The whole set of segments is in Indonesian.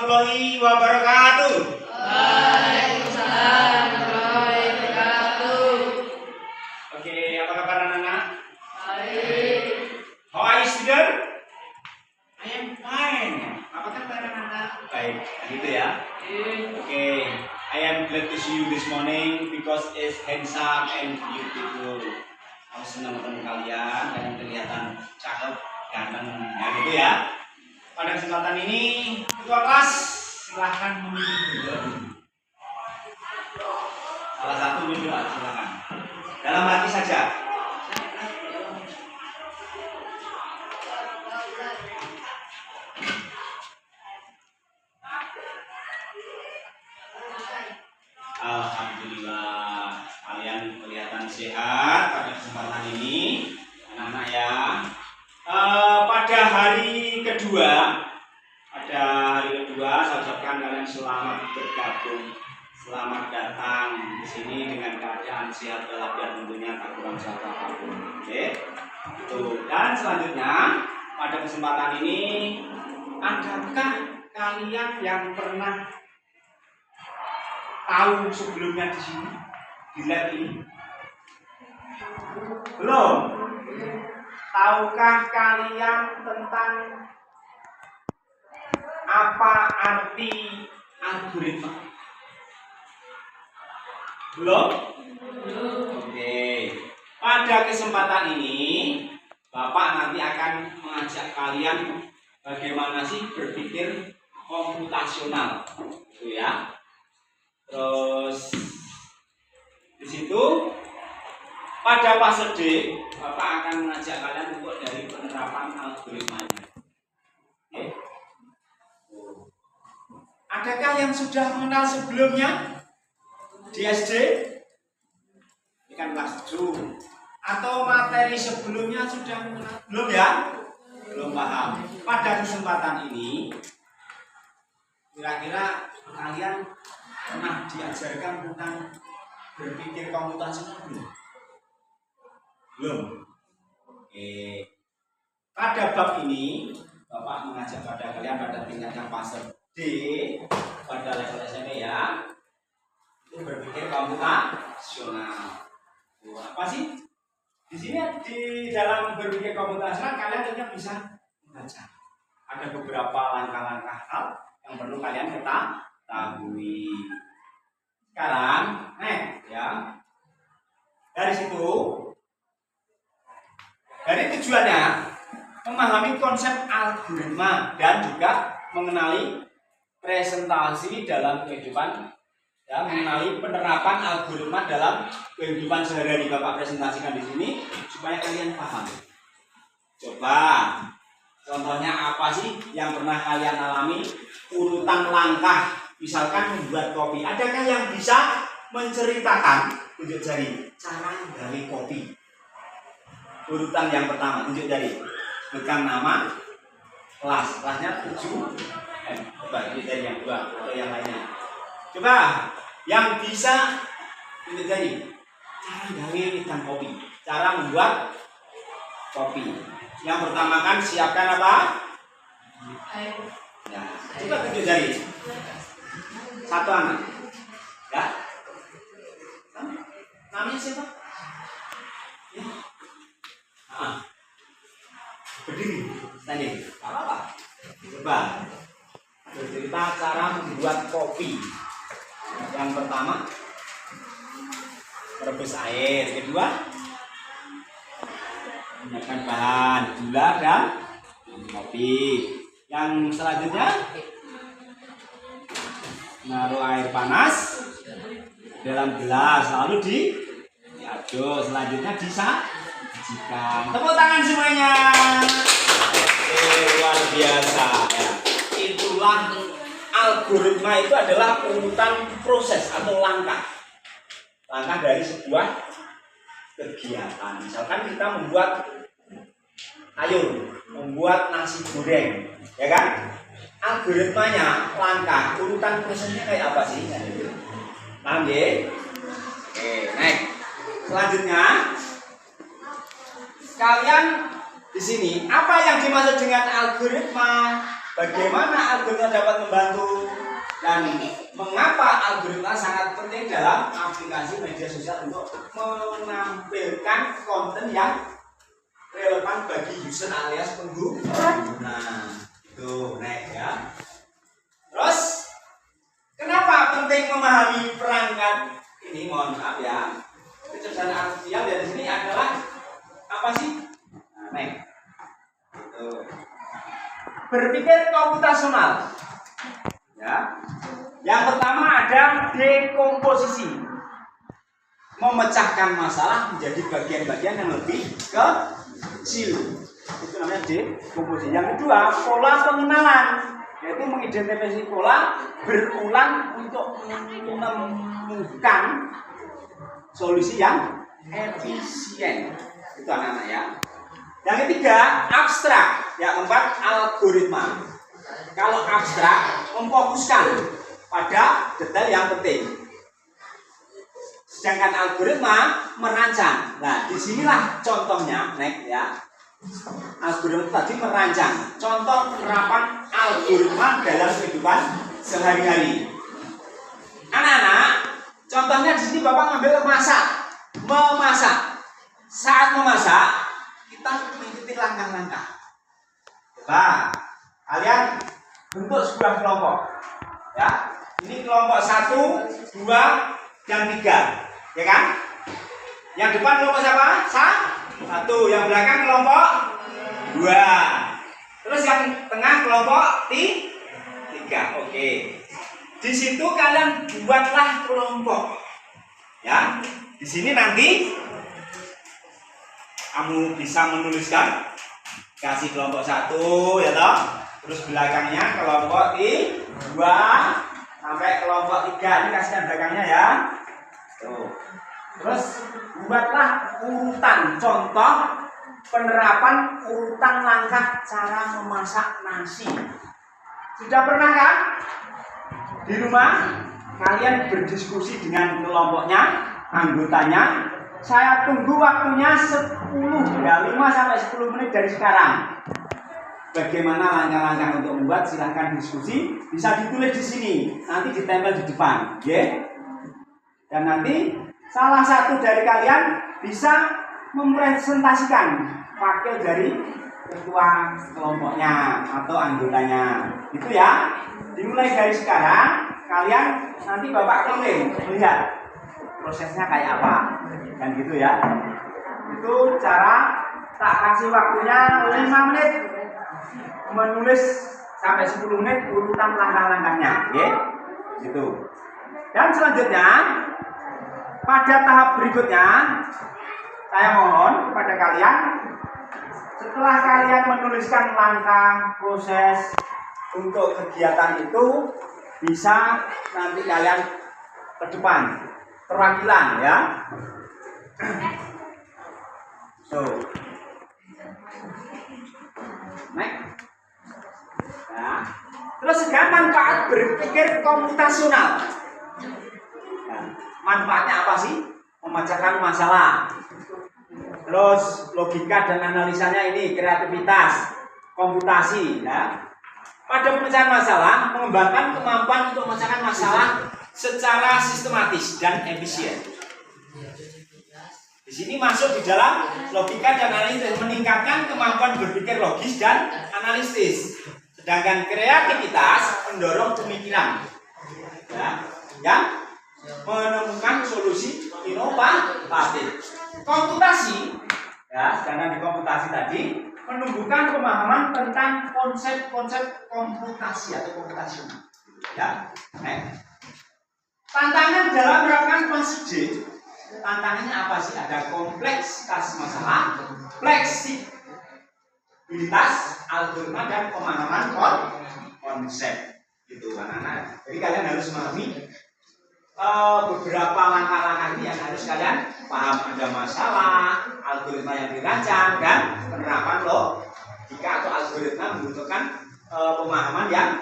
warahmatullahi wabarakatuh. Waalaikumsalam warahmatullahi wabarakatuh. Oke, apa kabar anak-anak? Baik. How are you, student? I am fine. Apa kabar anak-anak? Baik, gitu ya. Oke, I am glad to see you this morning because it's handsome and beautiful. Aku senang ketemu kalian, kalian kelihatan cakep, ganteng, ya gitu ya. Pada kesempatan ini, ketua kelas silahkan memimpin berdoa. Salah satu berdoa silahkan. Dalam hati saja. Alhamdulillah, kalian kelihatan sehat pada kesempatan ini, anak-anak ya. Pada hari kedua, saya ucapkan kalian selamat bergabung, selamat datang di sini dengan keadaan sehat walafiat tentunya tak kurang satu apapun. Oke, itu. Dan selanjutnya pada kesempatan ini, adakah kalian yang pernah tahu sebelumnya di sini di lab ini? Belum? Tahukah kalian tentang apa arti algoritma? Belum? Oke. Pada kesempatan ini, Bapak nanti akan mengajak kalian bagaimana sih berpikir komputasional, gitu ya. Terus di situ pada fase D, Bapak akan mengajak kalian untuk dari penerapan algoritmanya. Oke. Adakah yang sudah mengenal sebelumnya di SD? Ini kan kelas 7. Atau materi sebelumnya sudah mengenal? Belum ya? Belum paham. Pada kesempatan ini, kira-kira kalian pernah diajarkan tentang berpikir komputasional belum? Belum. Oke. Pada bab ini, Bapak mengajak pada kalian pada tingkat yang fase D, pada level SMP ya, itu berpikir komputasional. Apa sih? Di sini di dalam berpikir komputasional kalian tentunya bisa membaca. Ada beberapa langkah-langkah hal yang perlu kalian ketahui. Sekarang, ya. Dari situ, dari tujuannya memahami konsep algoritma dan juga mengenali presentasi dalam kehidupan, ya, mengenali penerapan algoritma dalam kehidupan sehari-hari. Bapak presentasikan di sini supaya kalian paham. Coba contohnya apa sih yang pernah kalian alami? Urutan langkah, misalkan membuat kopi. Adakah yang bisa menceritakan, tunjuk jari, cara menggali kopi? Urutan yang pertama, tunjuk jari, bukan nama, kelasnya 7. Coba ini yang dua atau yang lainnya. Coba yang bisa tunjuk jari, cara menggali ikan kopi, cara membuat kopi. Yang pertama kan siapkan apa? Air. Ya, coba tunjuk jari. Satu anak. Ya. Namanya siapa? Ya. Berdiri, standing. Apa? Coba bercerita cara membuat kopi. Yang pertama, merebus air. Kedua, menggunakan bahan gula dan kopi. Yang selanjutnya, menaruh air panas dalam gelas lalu diaduk. Selanjutnya disajikan. Tepuk tangan semuanya. Luar biasa ya. Itulah algoritma, itu adalah urutan proses atau langkah dari sebuah kegiatan. Misalkan kita membuat nasi goreng, ya kan? Algoritmanya, langkah, urutan prosesnya kayak apa sih? Paham ya? Oke, next. Selanjutnya, kalian di sini apa yang dimaksud dengan algoritma? Bagaimana algoritma dapat membantu Dan mengapa algoritma sangat penting dalam aplikasi media sosial untuk menampilkan konten yang relevan bagi user alias pengguna. Nah, itu next ya. Terus kenapa penting memahami perangkat ini? Mohon maaf ya. Kecerdasan artifisial dari sini adalah apa sih? Nah, next. Itu. Berpikir komputasional. Ya. Yang pertama ada dekomposisi. Memecahkan masalah menjadi bagian-bagian yang lebih kecil. Itu namanya dekomposisi. Yang kedua, pola pengenalan, yaitu mengidentifikasi pola berulang untuk menemukan solusi yang efisien. Itu anak-anak ya. Yang ketiga, abstrak. Yang keempat, algoritma. Kalau abstrak, memfokuskan pada detail yang penting. Sedangkan algoritma merancang. Nah, disinilah contohnya, next ya. Algoritma tadi merancang. Contoh penerapan algoritma dalam kehidupan sehari-hari. Anak-anak, contohnya di sini Bapak ngambil memasak. Saat memasak, kita mengikuti langkah-langkah. Coba kalian bentuk sebuah kelompok. Ya, ini kelompok 1, 2, dan 3, ya kan? Yang depan kelompok siapa? 1. Yang belakang kelompok 2. Terus yang tengah kelompok 3. Oke. Di situ kalian buatlah kelompok. Ya, di sini nanti kamu bisa menuliskan, kasih kelompok 1 ya toh, terus belakangnya kelompok 2 sampai kelompok 3, ini kasihkan belakangnya ya. Tuh. Terus buatlah urutan, contoh penerapan urutan langkah cara memasak nasi. Sudah pernah kan di rumah kalian berdiskusi dengan kelompoknya, anggotanya? Saya tunggu waktunya 5 sampai 10 menit dari sekarang. Bagaimana langkah-langkah untuk membuat? Silahkan diskusi. Bisa ditulis di sini. Nanti ditempel di depan. Okay? Dan nanti salah satu dari kalian bisa mempresentasikan wakil dari ketua kelompoknya atau anggotanya. Itu ya. Dimulai dari sekarang. Kalian nanti Bapak keliling melihat prosesnya kayak apa. Dan gitu ya. Itu cara tak kasih waktunya 5 menit menulis sampai 10 menit urutan langkah-langkahnya, oke? Gitu. Dan selanjutnya pada tahap berikutnya saya mohon kepada kalian, setelah kalian menuliskan langkah proses untuk kegiatan itu, bisa nanti kalian ke depan perwakilan ya. So, next. Nah, terus sekarang manfaat berpikir komputasional. Nah, manfaatnya apa sih? Memecahkan masalah. Terus logika dan analisanya ini kreativitas, komputasi. Ya. Pada pemecahan masalah, mengembangkan kemampuan untuk memecahkan masalah secara sistematis dan efisien. Di sini masuk di dalam logika dan analisis, meningkatkan kemampuan berpikir logis dan analitis. Sedangkan kreativitas mendorong pemikiran, ya, yang menemukan solusi inovatif. Komputasi, ya, sedangkan di komputasi tadi menumbuhkan pemahaman tentang konsep-konsep komputasi atau komputasional. Ya, tantangan dalam menerapkan prinsip D. Tantangannya apa sih? Ada kompleksitas masalah, fleksibilitas algoritma, dan pemahaman konsep. Gitu anak-anak. Jadi kalian harus memahami beberapa langkah-langkah ini yang harus kalian paham. Ada masalah, algoritma yang dirancang, dan penerapan logika atau algoritma membutuhkan pemahaman yang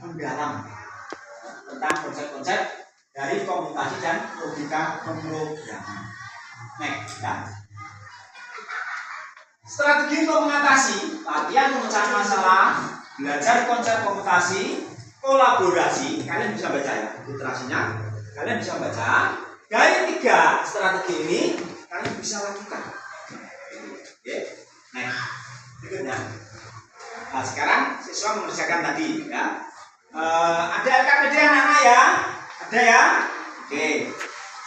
mendalam tentang konsep-konsep dari komputasi dan logika pemrograman. Next, ya. Strategi untuk mengatasi latihan pemecahan masalah, belajar konsep komputasi, kolaborasi, kalian bisa baca ya literasinya, kalian bisa baca dari 3 strategi ini kalian bisa lakukan. Oke, nah berikutnya. Nah sekarang siswa mengerjakan tadi ya. Ada LKPD anak-anak ya, ada ya. Oke,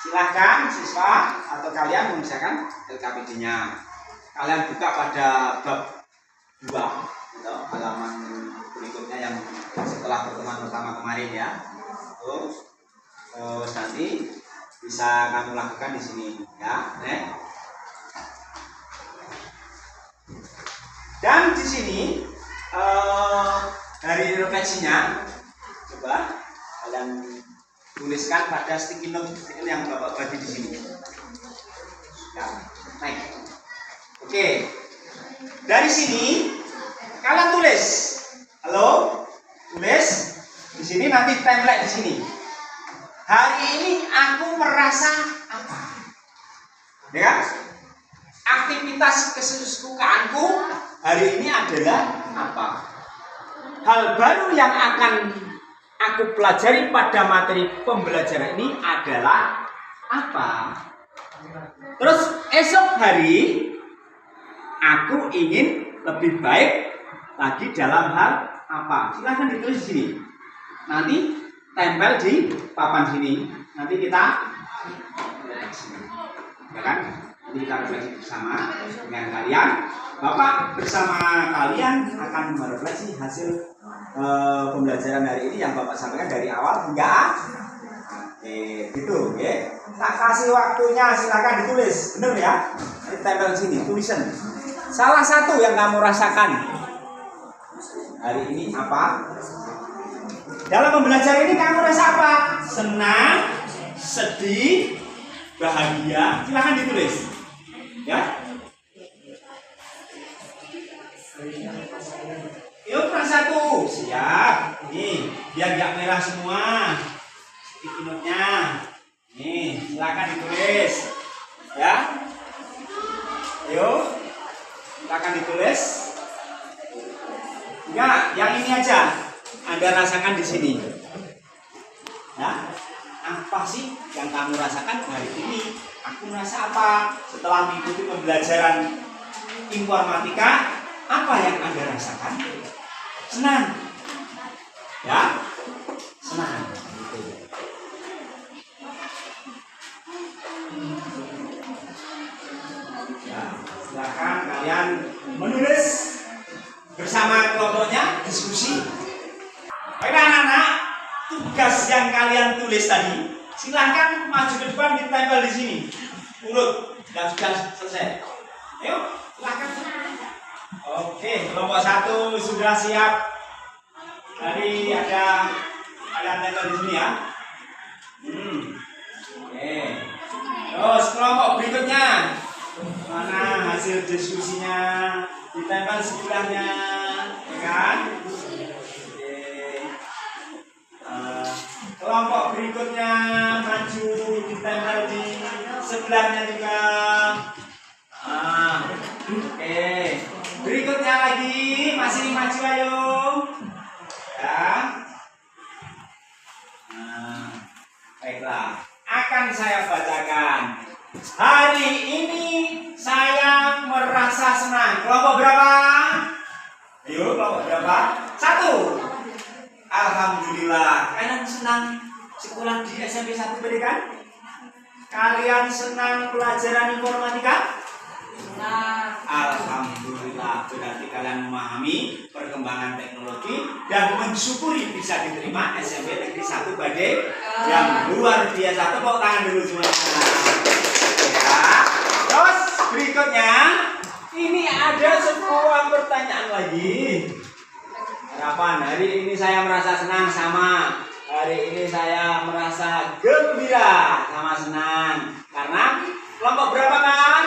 silahkan siswa atau kalian mengerjakan LKPD-nya. Kalian buka pada bab 2 gitu, halaman berikutnya yang setelah pertemuan pertama kemarin ya. Terus nanti bisa kamu lakukan di sini ya. Dan di sini dari refleksinya coba kalian tuliskan pada sticky note yang Bapak bagi di sini. Ya, naik. Oke. Dari sini kalian tulis. Halo? Tulis di sini, nanti template di sini. Hari ini aku merasa apa? Ya kan? Aktivitas kesukaanku hari ini adalah apa? Hal baru yang akan aku pelajari pada materi pembelajaran ini adalah apa? Terus esok hari aku ingin lebih baik lagi dalam hal apa? Silahkan ditulis di sini. Nanti tempel di papan sini. Nanti kita ya kan? Nanti kita refleksi bersama dengan kalian. Bapak bersama kalian akan merefleksi hasil pembelajaran hari ini yang Bapak sampaikan dari awal hingga gitu, ya. Tak kasih waktunya, silakan ditulis, benar ya? Ditempel sini, tulisan. Salah satu yang kamu rasakan hari ini apa? Dalam pembelajaran ini kamu rasa apa? Senang, sedih, bahagia. Silakan ditulis, ya. Yuk, satu, siap. Nih, biar nggak merah semua. Sticky note-nya. Nih, silakan ditulis. Ya. Ayo. Silakan ditulis. Enggak, yang ini aja. Anda rasakan di sini. Ya. Apa sih yang kamu rasakan hari ini? Aku merasa apa? Setelah mengikuti pembelajaran informatika, apa yang Anda rasakan? Senang. Ya? Senang. Ya, silakan kalian menulis bersama kelompoknya, diskusi. Baik anak-anak, tugas yang kalian tulis tadi, silahkan maju ke depan, ditempel di sini. Urut dan sudah selesai. Ayo, silahkan. Oke, kelompok 1 sudah siap. Tadi ada tempel di sini ya. Oke. Terus kelompok berikutnya. Mana hasil diskusinya? Ditempel sebelahnya, ya kan? Oke. Kelompok berikutnya maju, ditempel di sebelahnya juga. Oke. Berikutnya lagi, masih maju ayo. Ya. Baiklah, akan saya bacakan. Hari ini saya merasa senang. Kelompok berapa? Ayo, kelompok berapa? 1. Alhamdulillah. Kalian senang sekolah di SMP 1 BD kan? Kalian senang pelajaran informatika? Alhamdulillah, berarti kalian memahami perkembangan teknologi dan mensyukuri bisa diterima SMP Negeri 1 Badai yang luar biasa. Tepuk tangan dulu semuanya. Ya. Terus berikutnya, ini ada sebuah pertanyaan lagi. Harapan hari ini saya merasa senang sama. Hari ini saya merasa gembira sama senang. Karena kelompok berapa kan?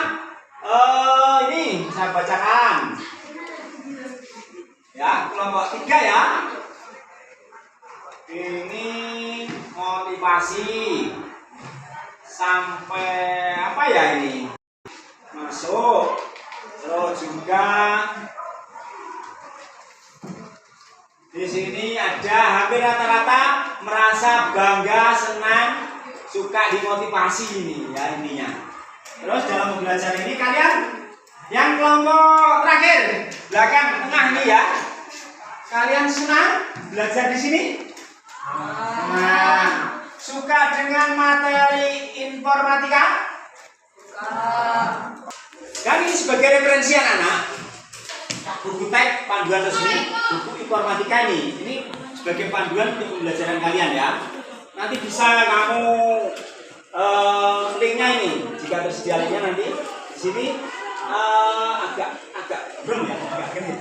Ini saya bacakan. Ya, kelompok 3 ya. Ini motivasi. Sampai apa ya ini? Masuk. Terus juga di sini ada hampir rata-rata merasa bangga, senang, suka dimotivasi ini ya intinya. Terus dalam belajar ini kalian yang kelompok terakhir belakang tengah ini ya, kalian senang belajar di sini? Nah, suka dengan materi informatika? Kan ini sebagai referensi anak-anak, buku teks panduan resmi, buku informatika ini sebagai panduan untuk pembelajaran kalian ya. Nanti bisa kamu linknya ini, jika tersedia linknya nanti di sini agak belum ya, agak gini,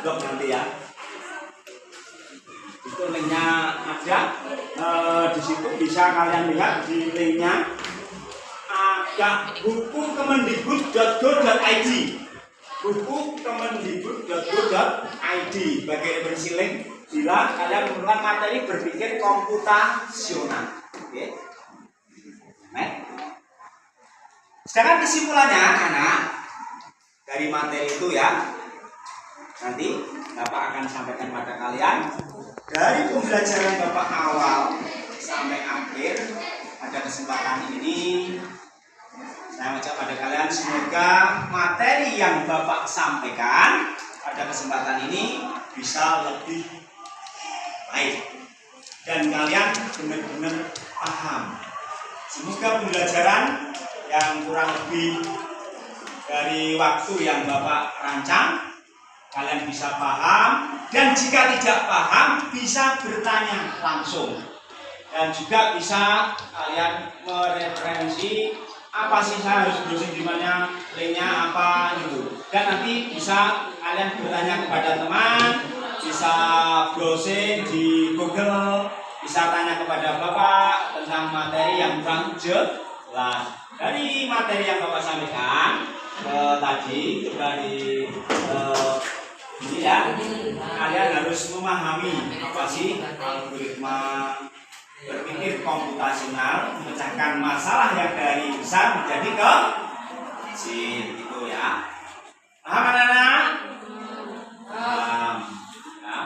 blok nanti ya. Itu linknya ada, di situ bisa kalian lihat di linknya. Ada buku kemendikbud.go.id, buku kemendikbud.go.id bagi referensi link bila kalian memerlukan materi berpikir komputasional. Oke. Nah, sedangkan kesimpulannya anak dari materi itu ya, nanti Bapak akan sampaikan pada kalian dari pembelajaran Bapak awal sampai akhir. Pada kesempatan ini saya ucap pada kalian semoga materi yang Bapak sampaikan pada kesempatan ini bisa lebih baik dan kalian benar-benar paham. Semoga pembelajaran yang kurang lebih dari waktu yang Bapak rancang kalian bisa paham, dan jika tidak paham bisa bertanya langsung, dan juga bisa kalian mereferensi apa sih saya harus browsing di mana, linknya apa gitu, dan nanti bisa kalian bertanya kepada teman, bisa browsing di Google, bisa tanya kepada Bapak tentang materi yang kurang jelas. Dari materi yang Bapak sampaikan tadi sudah di ini ya, kalian harus memahami apa sih algoritma berpikir komputasional, memecahkan masalah yang dari besar menjadi kecil gitu ya. Paham anak-anak? Paham. Ya.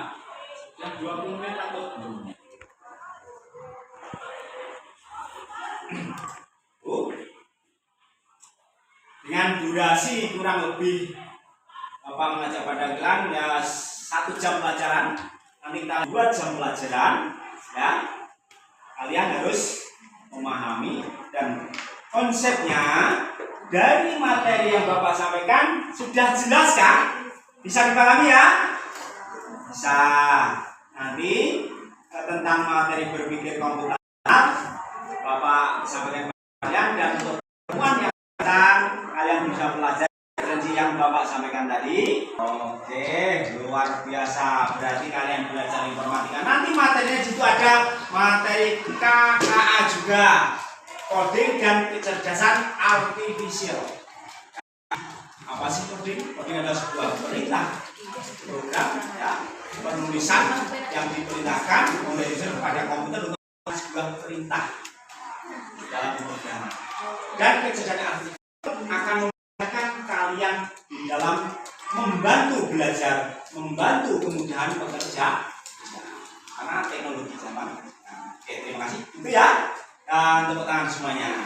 Sudah 20 menit atau belum? Dengan durasi kurang lebih Bapak mengajak pada kalian ya 1 jam pelajaran, nanti kita 2 jam pelajaran ya. Kalian harus memahami dan konsepnya dari materi yang Bapak sampaikan sudah jelas kan? Bisa dipahami ya? Bisa. Nanti tentang materi berpikir komputasional Bapak sampaikan kepada kalian, dan untuk pertemuan yang akan kalian bisa belajar referensi yang Bapak sampaikan tadi. Oke, luar biasa. Berarti kalian belajar informatika. Nanti materinya juga ada materi KKA juga, coding dan kecerdasan artifisial. Apa sih coding? Coding adalah sebuah perintah program ya, penulisan yang diperintahkan oleh user kepada komputer untuk sebuah perintah dalam pemrograman. Dan kecerdasan artifisial akan memudahkan kalian di dalam membantu belajar, membantu kemudahan pekerja karena teknologi zaman. Oke, terima kasih. Itu ya. Dan tepuk tangan semuanya.